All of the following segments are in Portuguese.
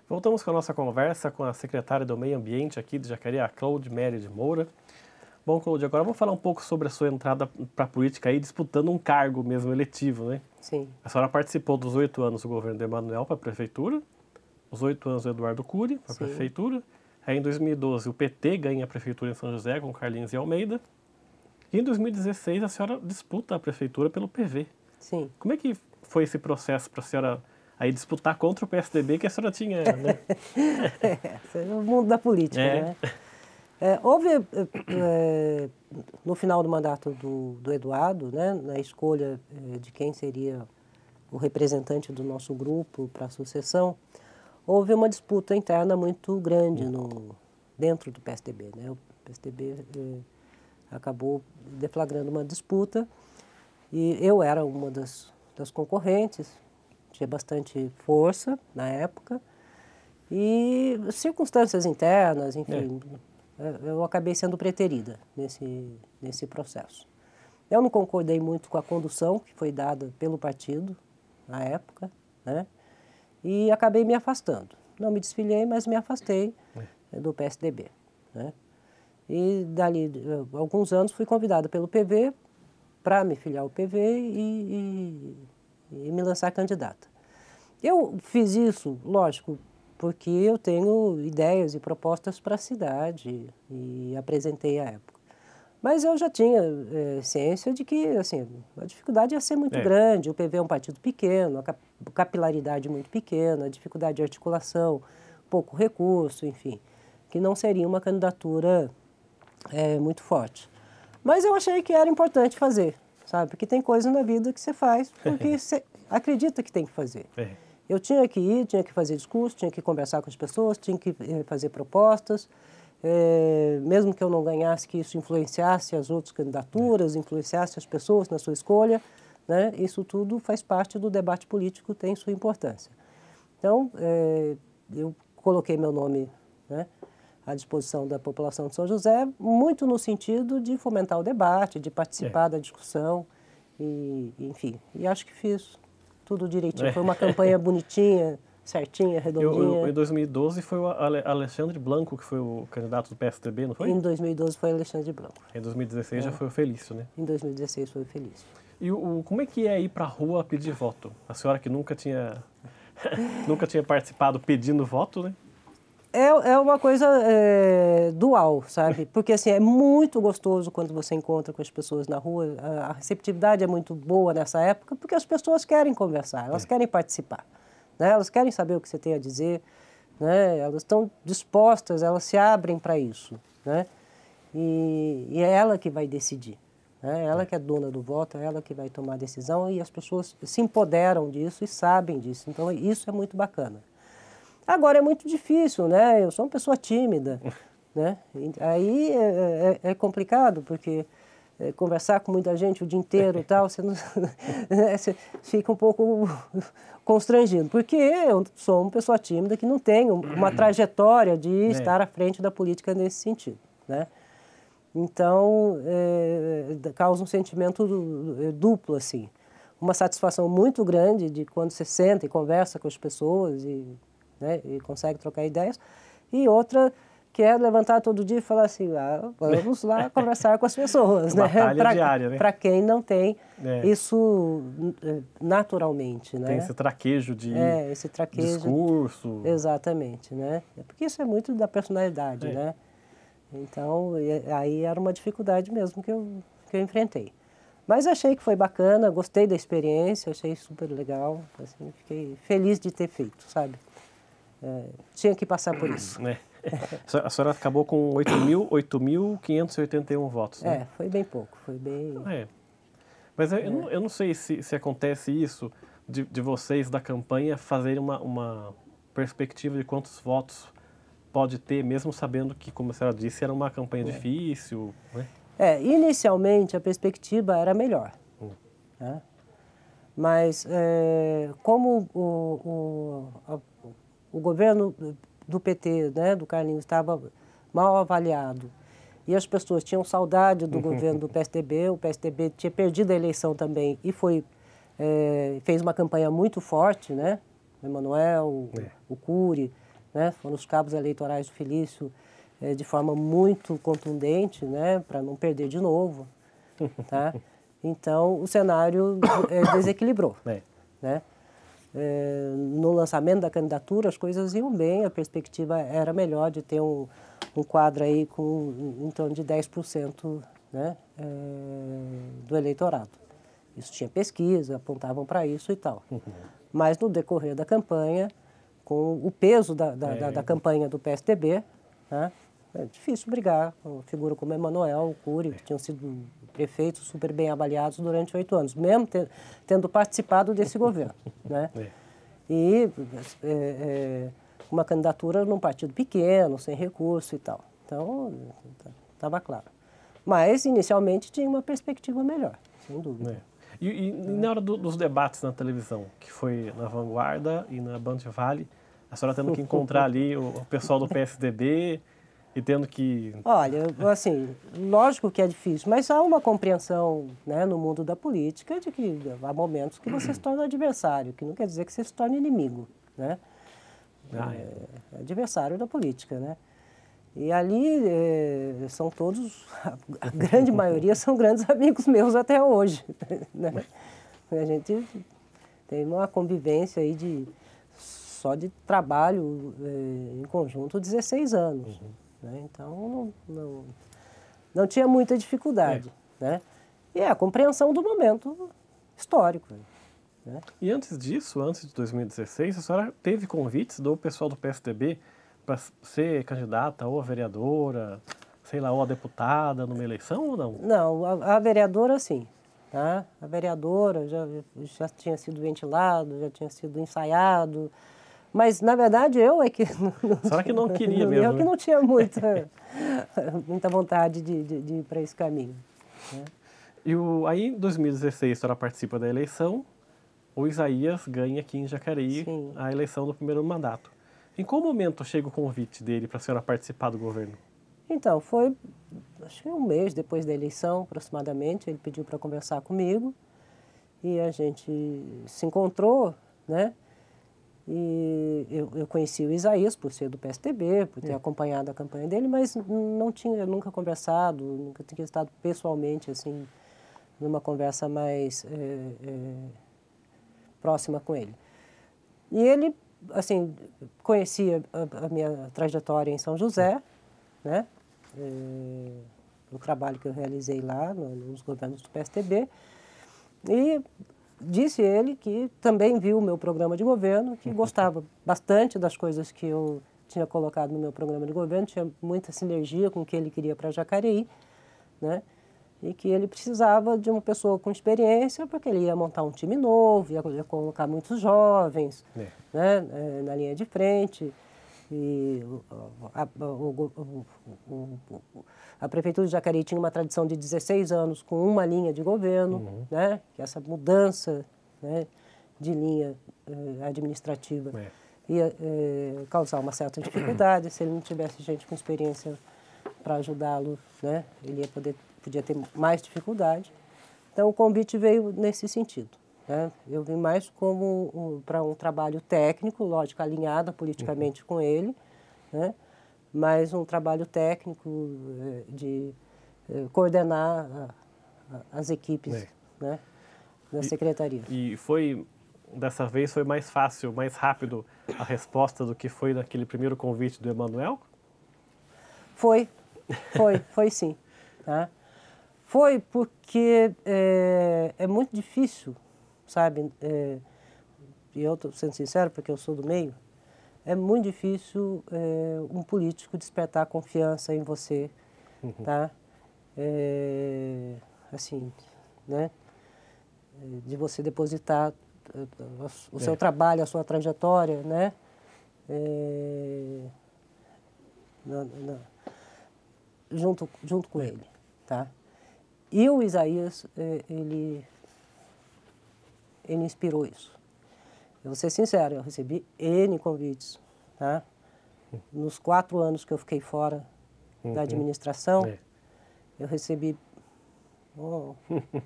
Voltamos com a nossa conversa com a secretária do Meio Ambiente aqui de Jacareí, a Cláudia Méria de Moura. Bom, Cláudia, agora vamos falar um pouco sobre a sua entrada para a política aí, disputando um cargo mesmo eletivo, né? Sim. A senhora participou dos 8 anos do governo de Emanuel para a prefeitura, os 8 anos do Eduardo Cury para a prefeitura. Aí em 2012 o PT ganha a prefeitura em São José com Carlinhos e Almeida. E em 2016 a senhora disputa a prefeitura pelo PV. Sim. Como é que foi esse processo para a senhora aí disputar contra o PSDB que a senhora tinha, né? É o mundo da política, né? Houve, no final do mandato do Eduardo, né, na escolha de quem seria o representante do nosso grupo para a sucessão, houve uma disputa interna muito grande dentro do PSDB, né? O PSDB acabou deflagrando uma disputa e eu era uma das concorrentes, tinha bastante força na época e circunstâncias internas, enfim, eu acabei sendo preterida nesse processo. Eu não concordei muito com a condução que foi dada pelo partido na época, né? E acabei me afastando. Não me desfiliei, mas me afastei do PSDB, né? E dali alguns anos fui convidada pelo PV para me filiar ao PV e me lançar candidata. Eu fiz isso, lógico, porque eu tenho ideias e propostas para a cidade e apresentei à época. Mas eu já tinha ciência de que assim, a dificuldade ia ser muito grande, o PV é um partido pequeno, a capilaridade muito pequena, a dificuldade de articulação, pouco recurso, enfim, que não seria uma candidatura muito forte. Mas eu achei que era importante fazer, sabe? Porque tem coisa na vida que você faz porque você acredita que tem que fazer. Eu tinha que ir, tinha que fazer discurso, tinha que conversar com as pessoas, tinha que fazer propostas, mesmo que eu não ganhasse, que isso influenciasse as outras candidaturas, influenciasse as pessoas na sua escolha, né? Isso tudo faz parte do debate político, tem sua importância. Então, eu coloquei meu nome, né, à disposição da população de São José, muito no sentido de fomentar o debate, de participar da discussão, e, enfim, e acho que fiz tudo direitinho. Foi uma campanha bonitinha, certinha, redondinha. Em 2012 foi o Alexandre Blanco que foi o candidato do PSDB, não foi? Em 2012 foi Alexandre Blanco. Em 2016 já foi o Felício, né? Em 2016 foi o Felício. E como é que é ir para a rua pedir voto? A senhora que nunca tinha participado pedindo voto, né? É uma coisa dual, sabe? Porque assim, é muito gostoso quando você encontra com as pessoas na rua, a receptividade é muito boa nessa época, porque as pessoas querem conversar, elas querem participar, né? Elas querem saber o que você tem a dizer, né? Elas estão dispostas, elas se abrem para isso, né? E é ela que vai decidir, né? Ela que é dona do voto, é ela que vai tomar a decisão e as pessoas se empoderam disso e sabem disso, então isso é muito bacana. Agora é muito difícil, né? Eu sou uma pessoa tímida, né? Aí é complicado, porque conversar com muita gente o dia inteiro e tal, você, não, você fica um pouco constrangido, porque eu sou uma pessoa tímida que não tem uma trajetória de estar à frente da política nesse sentido, né? Então, causa um sentimento duplo, assim. Uma satisfação muito grande de quando você senta e conversa com as pessoas né, e consegue trocar ideias, e outra que é levantar todo dia e falar assim, vamos lá conversar com as pessoas, né? Batalha diária, né? Para quem não tem isso naturalmente, né? Tem esse traquejo de esse traquejo, discurso. Exatamente, né? Porque isso é muito da personalidade, né? Então, aí era uma dificuldade mesmo que eu enfrentei. Mas achei que foi bacana, gostei da experiência, achei super legal, assim, fiquei feliz de ter feito, sabe? Tinha que passar por isso. A senhora acabou com 8.581 votos, né? Foi bem pouco, foi bem... Mas eu não sei se acontece isso de vocês da campanha fazerem uma perspectiva de quantos votos pode ter, mesmo sabendo que, como a senhora disse, era uma campanha difícil, né? Inicialmente a perspectiva era melhor, né? Mas como o governo do PT, né, do Carlinhos, estava mal avaliado e as pessoas tinham saudade do governo do PSDB, o PSDB tinha perdido a eleição também e foi fez uma campanha muito forte, né? O Emanuel, É. o Cury, né? Foram os cabos eleitorais do Felício de forma muito contundente, né? Para não perder de novo, tá? Então, o cenário desequilibrou, É. né? No lançamento da candidatura, as coisas iam bem, a perspectiva era melhor de ter um quadro aí com em torno de 10%, né? Do eleitorado. Isso tinha pesquisa, apontavam para isso e tal. Mas no decorrer da campanha, com o peso da campanha do PSDB, né? É difícil brigar com uma figura como Emanuel, o Cury, que tinham sido prefeitos super bem avaliados durante 8 anos, mesmo tendo participado desse governo, né? E uma candidatura num partido pequeno, sem recurso e tal. Então, estava claro. Mas, inicialmente, tinha uma perspectiva melhor, sem dúvida. E na hora dos debates na televisão, que foi na Vanguarda e na Band Vale, a senhora tendo que encontrar ali o pessoal do PSDB e tendo que... Olha, assim, lógico que é difícil, mas há uma compreensão, né, no mundo da política de que há momentos que você se torna adversário, que não quer dizer que você se torne inimigo, né? Adversário da política, né? E ali são todos, a grande maioria são grandes amigos meus até hoje, né? A gente tem uma convivência aí só de trabalho em conjunto 16 anos. Né? Então, não tinha muita dificuldade. Né? E a compreensão do momento histórico. Né? E antes disso, antes de 2016, a senhora teve convites do pessoal do PSDB para ser candidata ou a vereadora, sei lá, ou a deputada numa eleição ou não? Não, a vereadora sim. Tá? A vereadora já tinha sido ventilado, já tinha sido ensaiado. Mas, na verdade, eu é que... Será que não queria mesmo? Eu que não tinha muita vontade de ir para esse caminho. Né? E aí, em 2016, a senhora participa da eleição, o Isaías ganha aqui em Jacareí a eleição do primeiro mandato. Em qual momento chega o convite dele para a senhora participar do governo? Então, foi, acho que um mês depois da eleição, aproximadamente, ele pediu para conversar comigo e a gente se encontrou, né? E eu conheci o Isaías por ser do PSDB, por ter acompanhado a campanha dele, mas não tinha nunca conversado, nunca tinha estado pessoalmente, assim, numa conversa mais próxima com ele. E ele, assim, conhecia a minha trajetória em São José, né? O trabalho que eu realizei lá nos governos do PSDB, e disse ele que também viu o meu programa de governo, que gostava bastante das coisas que eu tinha colocado no meu programa de governo, tinha muita sinergia com o que ele queria para Jacareí, né? E que ele precisava de uma pessoa com experiência, porque ele ia montar um time novo, ia colocar muitos jovens, né, na linha de frente. E a Prefeitura de Jacareí tinha uma tradição de 16 anos com uma linha de governo, né, que essa mudança, né, de linha administrativa ia causar uma certa dificuldade. Se ele não tivesse gente com experiência para ajudá-lo, né, ele podia ter mais dificuldade. Então, o convite veio nesse sentido. Né? Eu vim mais como para um trabalho técnico, lógico, alinhado politicamente com ele, né? Mas um trabalho técnico de coordenar as equipes, né, da secretaria. E dessa vez foi mais fácil, mais rápido a resposta do que foi naquele primeiro convite do Emanuel? Foi sim. Tá? Foi porque é muito difícil, sabe, e eu estou sendo sincero porque eu sou do meio, é muito difícil um político despertar confiança em você, tá? Assim, né, de você depositar o seu trabalho, a sua trajetória, né, junto com ele, tá? E o Isaías, ele inspirou isso. Eu vou ser sincero, eu recebi N convites, tá? Nos 4 anos que eu fiquei fora da administração, eu recebi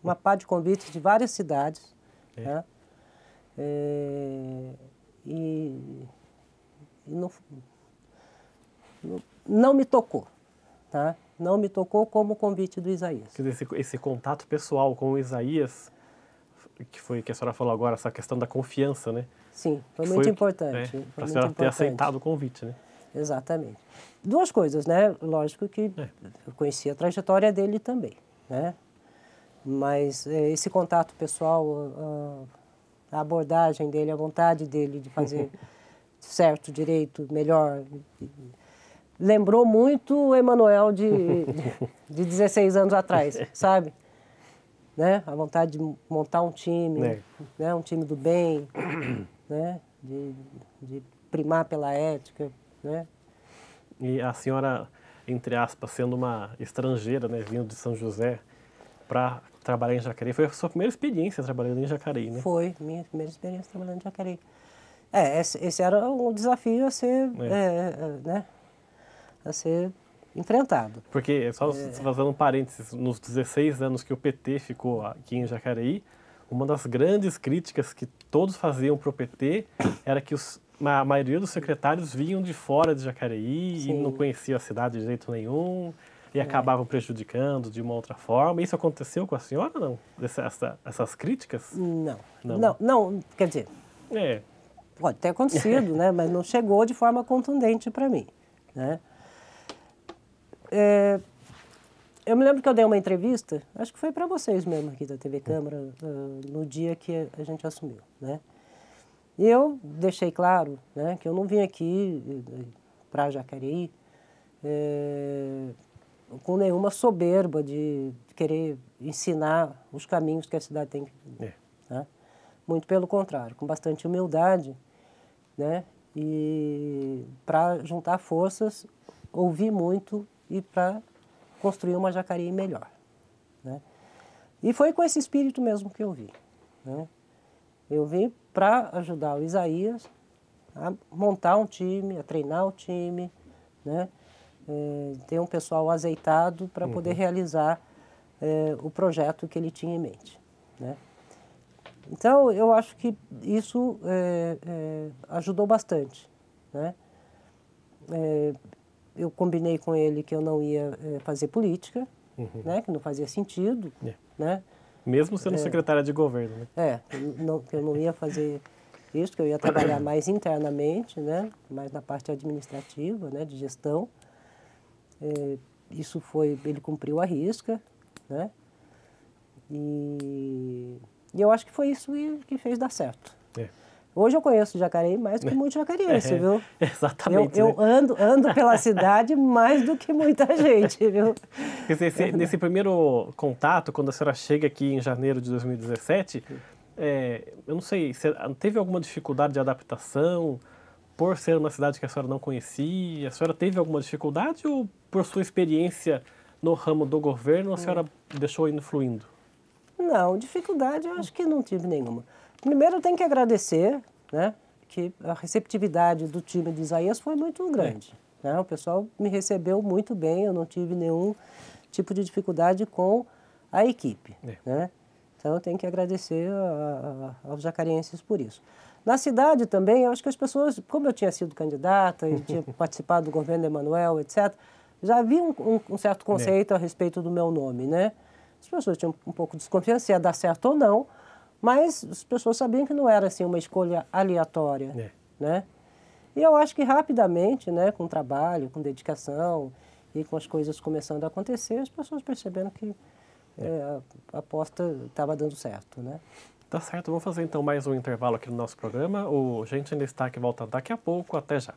uma pá de convites de várias cidades, Tá? E não me tocou, tá? Não me tocou como o convite do Isaías. Quer dizer, esse contato pessoal com o Isaías, que foi que a senhora falou agora, essa questão da confiança, né? Sim, foi muito importante. Para a senhora ter aceitado o convite, né? Exatamente. Duas coisas, né? Lógico que eu conhecia a trajetória dele também, né? Mas esse contato pessoal, a abordagem dele, a vontade dele de fazer certo, direito, melhor, lembrou muito o Emanuel de 16 anos atrás, sabe? Né? A vontade de montar um time, né? Um time do bem, né? De primar pela ética, né? E a senhora, entre aspas, sendo uma estrangeira, né, vindo de São José para trabalhar em Jacareí, foi a sua primeira experiência trabalhando em Jacareí, né? Foi, minha primeira experiência trabalhando em Jacareí. Esse era um desafio a ser, né, a ser enfrentado. Porque, só fazendo um parênteses, nos 16 anos que o PT ficou aqui em Jacareí, uma das grandes críticas que todos faziam para o PT era que a maioria dos secretários vinham de fora de Jacareí e não conheciam a cidade de jeito nenhum e acabavam prejudicando de uma outra forma. Isso aconteceu com a senhora, não? Essas críticas? Não, quer dizer, pode ter acontecido, né? Mas não chegou de forma contundente para mim, né? Eu me lembro que eu dei uma entrevista, acho que foi para vocês mesmo aqui da TV Câmara, no dia que a gente assumiu, né? E eu deixei claro, né, que eu não vim aqui para Jacareí com nenhuma soberba de querer ensinar os caminhos que a cidade tem que ir, né? Muito pelo contrário, com bastante humildade, né? E para juntar forças, ouvir muito e para construir uma Jacareí melhor, né? E foi com esse espírito mesmo que eu vim, né? Eu vim para ajudar o Isaías a montar um time, a treinar o time, né? Ter um pessoal azeitado para poder realizar o projeto que ele tinha em mente, né? Então, eu acho que isso ajudou bastante, né? Eu combinei com ele que eu não ia fazer política, né? Que não fazia sentido, né? Mesmo sendo secretária de governo, né? Que eu não ia fazer isso, que eu ia trabalhar mais internamente, né? Mais na parte administrativa, né? De gestão. Isso foi, ele cumpriu a risca, né? E eu acho que foi isso que fez dar certo. Hoje eu conheço Jacareí mais do que muito jacareense, viu? Exatamente. Eu ando pela cidade mais do que muita gente, viu? Quer dizer, nesse primeiro contato, quando a senhora chega aqui em janeiro de 2017, eu não sei, teve alguma dificuldade de adaptação por ser uma cidade que a senhora não conhecia? A senhora teve alguma dificuldade ou por sua experiência no ramo do governo a senhora deixou indo fluindo? Não, dificuldade eu acho que não tive nenhuma. Primeiro eu tenho que agradecer, né, que a receptividade do time de Isaías foi muito grande, né? O pessoal me recebeu muito bem, eu não tive nenhum tipo de dificuldade com a equipe, né? Então eu tenho que agradecer aos jacareenses por isso. Na cidade também, eu acho que as pessoas, como eu tinha sido candidata e tinha participado do governo de Emanuel, etc., já havia um certo conceito a respeito do meu nome, né? As pessoas tinham um pouco de desconfiança se ia dar certo ou não, mas as pessoas sabiam que não era assim uma escolha aleatória, né? E eu acho que rapidamente, né, com trabalho, com dedicação e com as coisas começando a acontecer, as pessoas perceberam que a aposta estava dando certo, né? Tá certo, vamos fazer então mais um intervalo aqui no nosso programa. O Gente ainda está aqui, volta daqui a pouco, até já.